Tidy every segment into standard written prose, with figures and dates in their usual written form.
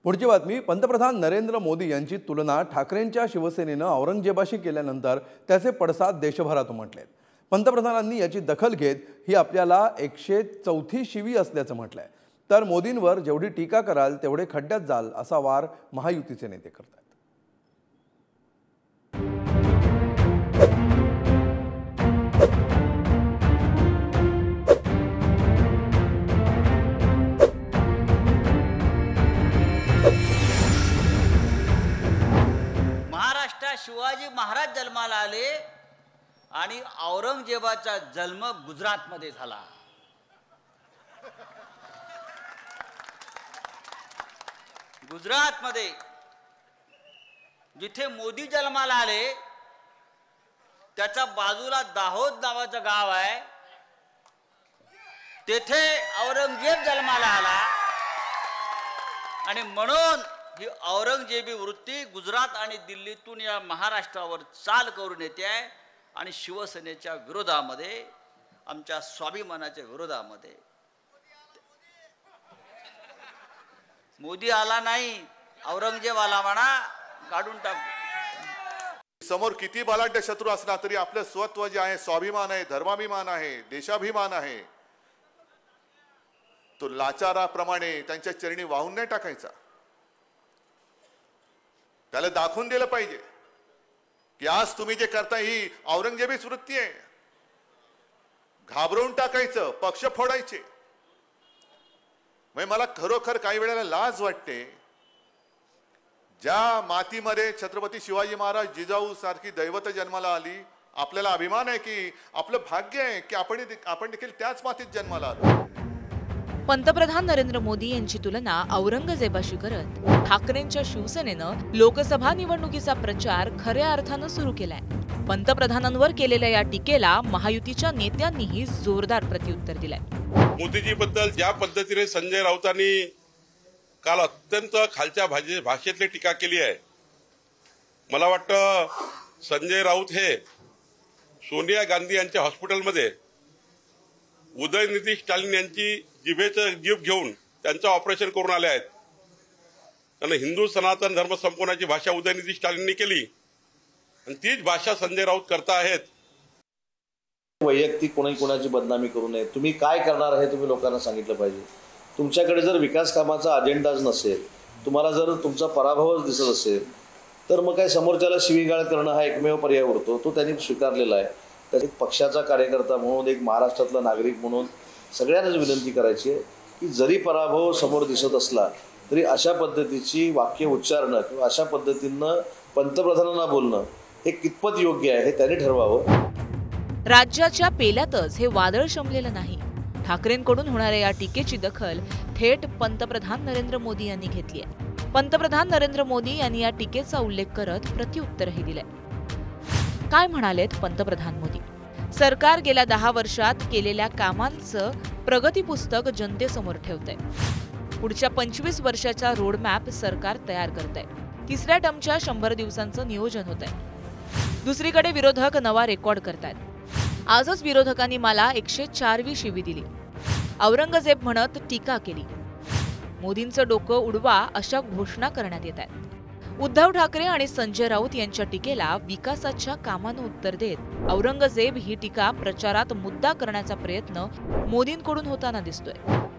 पुढची बातमी. पंतप्रधान नरेंद्र मोदी यांची तुलना ठाकरेंच्या शिवसेनेनं औरंगजेबाशी केल्यानंतर त्याचे पडसाद देशभरात उमटलेत. पंतप्रधानांनी याची दखल घेत ही आपल्याला 104थी शिवी असल्याचं म्हटलंय. तर मोदींवर जेवढी टीका कराल तेवढे खड्ड्यात जाल असा वार महायुतीचे नेते करतात. शिवाजी महाराज जन्माला आले आणि औरंगजेबाचा जन्म गुजरातमध्ये झाला. गुजरातमध्ये जिथे मोदी जन्माला आले त्याच्या बाजूला दाहोद नावाचं गाव आहे, तेथे औरंगजेब जन्माला आला आणि म्हणून ही औरंगजेबी वृत्ती गुजरात आणि दिल्लीतून या महाराष्ट्रावर चाल करून येते आहे आणि शिवसेनेच्या विरोधामध्ये, आमच्या स्वाभिमानाच्या विरोधामध्ये. मोदी आला नाही, औरंगजेब आला म्हणा, काढून टाकू. समोर किती बलाढ्य शत्रू असला तरी आपलं स्वत्व जे आहे, स्वाभिमान आहे, धर्माभिमान आहे, देशाभिमान आहे, तो लाचाराप्रमाणे त्यांच्या चरणी वाहून नाही टाकायचा. त्याला दाखवून दिलं पाहिजे की आज तुम्ही जे करताय ही औरंगजेबीच वृत्ती आहे. घाबरवून टाकायचं, पक्ष फोडायचे. मला खरोखर काही वेळेला लाज वाटते, ज्या मातीमध्ये छत्रपती शिवाजी महाराज जिजाऊ सारखी दैवत जन्माला आली, आपल्याला अभिमान आहे की आपलं भाग्य आहे की आपण देखील त्याच मातीत जन्माला आलो. पंतप्रधान नरेंद्र मोदी यांची तुलना औरंगजेबाशी करत ठाकरेंच्या शिवसेनेनं लोकसभा निवडणुकीचा प्रचार खऱ्या अर्थानं सुरू केलाय. पंतप्रधानांवर केलेल्या या टीकेला महायुतीच्या नेत्यांनीही जोरदार प्रत्युत्तर दिलंय. मोदीजी बद्दल ज्या पद्धतीने संजय राऊतांनी काल अत्यंत खालच्या भाषेतली टीका केली आहे, मला वाटतं संजय राऊत हे सोनिया गांधी यांच्या हॉस्पिटलमध्ये उदयनिधी स्टॅलिन यांची जीभ घेऊन त्यांचं ऑपरेशन करून आले आहेत. कारण हिंदू सनातन धर्म संपवण्याची भाषा उदयनिधी स्टॅलिननी केली आणि तीच भाषा संजय राऊत करता आहेत. वैयक्तिक कोणाची बदनामी करू नये. तुम्ही काय करणार हे तुम्ही लोकांना सांगितलं पाहिजे. तुमच्याकडे जर विकास कामाचा अजेंडाच नसेल, तुम्हाला जर तुमचा पराभवच दिसत असेल, तर मग काय समोरच्याला शिवीगाळ करणं हा एकमेव पर्याय उरतो. तो त्यांनी स्वीकारलेला आहे. तर एक पक्षाचा कार्यकर्ता म्हणून, एक महाराष्ट्रातला नागरिक म्हणून सगळ्यांनाच विनंती करायची आहे की जरी पराभव समोर दिसत असला तरी अशा पद्धतीची वाक्य उच्चारणं किंवा अशा पद्धतीनं पंतप्रधानांना बोलणं हे कितपत योग्य आहे हे त्यांनी ठरवावं. राज्याच्या पेल्यातच हे वादळ शमलेलं नाही. ठाकरेंकडून होणाऱ्या या टीकेची दखल थेट पंतप्रधान नरेंद्र मोदी यांनी घेतली आहे. पंतप्रधान नरेंद्र मोदी यांनी या टीकेचा उल्लेख करत प्रत्युत्तरही दिलंय. काय म्हणालेत पंतप्रधान मोदी? सरकार गेल्या 10 वर्षात केलेल्या कामांचं प्रगती पुस्तक जनतेसमोर ठेवतंय. पुढच्या 25 वर्षाचा रोडमॅप सरकार तयार करतंय. 3ऱ्या टर्मच्या 100 दिवसांचं नियोजन होतंय. दुसरीकडे विरोधक नवा रेकॉर्ड करतायत. आजच विरोधकांनी मला 104वी शिवी दिली, औरंगजेब म्हणत टीका केली, मोदींचं डोकं उडवा अशा घोषणा करण्यात येत आहेत. उद्धव ठाकरे आणि संजय राऊत यांच्या टीकेला विकासाच्या कामानं उत्तर देत औरंगजेब ही टीका प्रचारात मुद्दा करण्याचा प्रयत्न मोदींकडून होताना दिसतोय.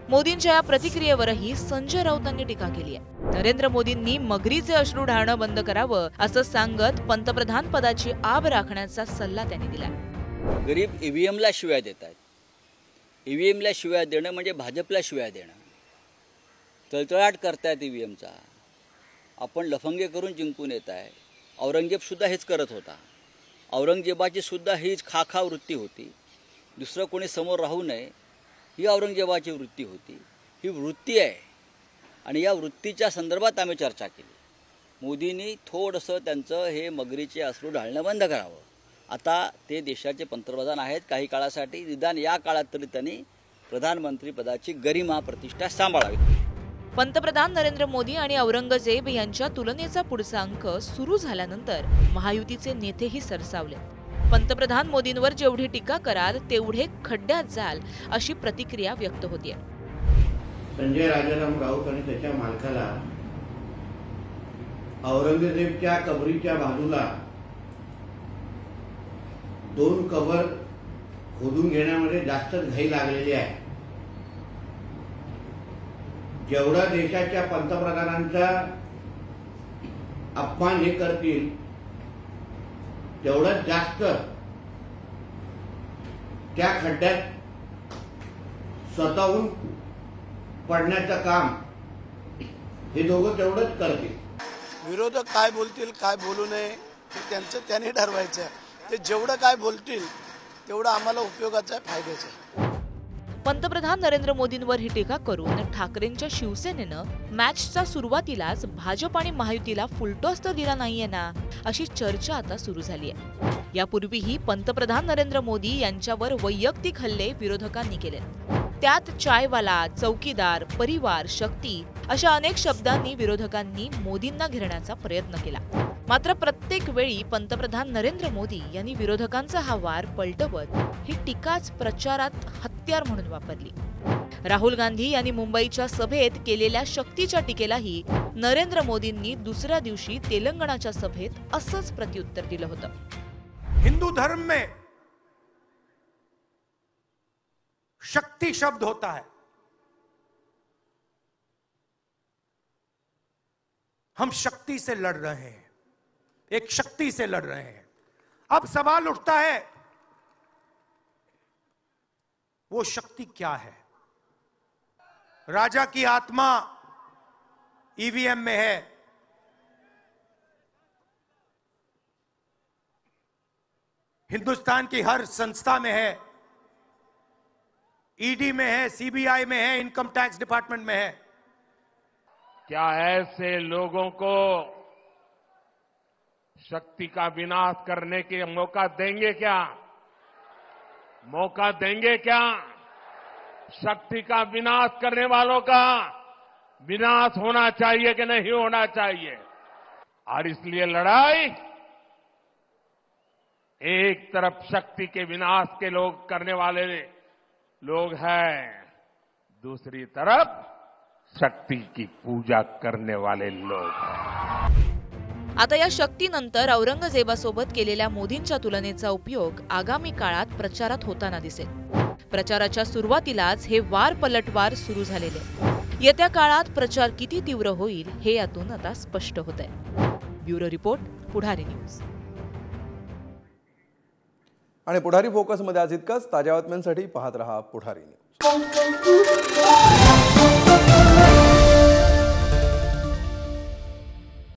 मोदींच्या या प्रतिक्रियेवरही संजय राऊतांनी टीका केली आहे. नरेंद्र मोदींनी मगरीचे अश्रू ढाळणं बंद करावं असं सांगत पंतप्रधान पदाची आब राखण्याचा सल्ला त्यांनी दिला. गरीब ईव्हीएमला शिव्या देत आहेत. ईव्हीएमला शिव्या देणं म्हणजे भाजपला शिव्या देणं. तळतळाट करतायत ईव्हीएमचा. आपण लफंगे करून जिंकून येत आहे. औरंगजेब सुद्धा हेच करत होता. औरंगजेबाची सुद्धा हीच खाखा वृत्ती होती. दुसरं कोणी समोर राहू नये ही औरंगजेबाची वृत्ती होती. ही वृत्ती आहे आणि या वृत्तीच्या संदर्भात आम्ही चर्चा केली. मोदींनी थोडंसं त्यांचं हे मगरीचे अश्रू ढाळणं बंद करावं. आता ते देशाचे पंतप्रधान आहेत काही काळासाठी. निदान या काळात तरी त्यांनी प्रधानमंत्री पदाची गरिमा प्रतिष्ठा सांभाळावी. पंतप्रधान नरेंद्र मोदी आणि औरंगजेब यांच्या तुलनेचा पुढचा अंक सुरू झाल्यानंतर महायुतीचे नेतेही सरसावले. पंतप्रधान मोदींवर जेवढी टीका कराल तेवढे खड्ड्यात जाल अशी प्रतिक्रिया व्यक्त होतीये. संजय राजाराम राऊत आणि त्याच्या मालकाला औरंगजेबच्या कबरीच्या बाजूला 2 कबर खोदून घेण्यामध्ये जास्त घाई लागलेली आहे. जेवढा देशाच्या पंतप्रधानांचा अपमान हे करतील तेवढं जास्त त्या खड्ड्यात स्वतःहून पडण्याचं काम हे दोघं तेवढंच करतील. विरोधक काय बोलतील काय बोलू नये हे त्यांचं त्याने ठरवायचं आहे. ते जेवढं काय बोलतील तेवढं आम्हाला उपयोगाचं आहे, फायद्याचं आहे. पंतप्रधान नरेंद्र मोदींवर ही टीका करून ठाकरेंच्या शिवसेनेनं मॅचच्या सुरुवातीलाच भाजप आणि महायुतीला फुलटॉस तर दिला नाहीये ना, अशी चर्चा आता सुरू झाली आहे. यापूर्वीही पंतप्रधान नरेंद्र मोदी यांच्यावर वैयक्तिक हल्ले विरोधकांनी केले. त्यात चायवाला, चौकीदार, परिवार, शक्ती अशा अनेक शब्दांनी विरोधकांनी मोदींना घेरण्याचा प्रयत्न केला. मात्र प्रत्येक वेळी पंतप्रधान नरेंद्र मोदी यांनी विरोधकांचा हा वार पलटवत ही टीकाच प्रचारात हत्यार म्हणून वापरली. राहुल गांधी यांनी मुंबईच्या सभेत केलेल्या शक्तीच्या टीकेलाही नरेंद्र मोदींनी दुसऱ्या दिवशी तेलंगणाच्या सभेत असंच प्रत्युत्तर दिलं होतं. हिंदू धर्म में शक्ति शब्द होता है. हम शक्ति से लड़ रहे हैं, एक शक्ति से लड़ रहे हैं. अब सवाल उठता है वो शक्ति क्या है? राजा की आत्मा ईवीएम में है, हिंदुस्तान की हर संस्था में है, ईडी में है, सीबीआई में है, इनकम टैक्स डिपार्टमेंट में है. क्या ऐसे लोगों को शक्ति का विनाश करने के मौका देंगे क्या? मौका देंगे क्या? शक्ति का विनाश करने वालों का विनाश होना चाहिए कि नहीं होना चाहिए? और इसलिए लड़ाई एक तरफ शक्ति के विनाश के लोग करने वाले लोग हैं, दूसरी तरफ शक्ति की पूजा करने वाले लोग हैं. आता या शक्तीनंतर औरंगजेबासोबत केलेल्या मोदींच्या तुलनेचा उपयोग आगामी काळात प्रचारात होताना दिसेल. प्रचाराच्या सुरुवातीलाच हे वार पलटवार सुरू झालेले. येत्या काळात प्रचार किती तीव्र होईल हे यातून आता स्पष्ट होतंय. ब्युरो रिपोर्ट, पुढारी न्यूज. आणि पुढारी फोकसमध्ये आज इतकंच. ताज्या बातम्यांसाठी पाहत रहा पुढारी न्यूज.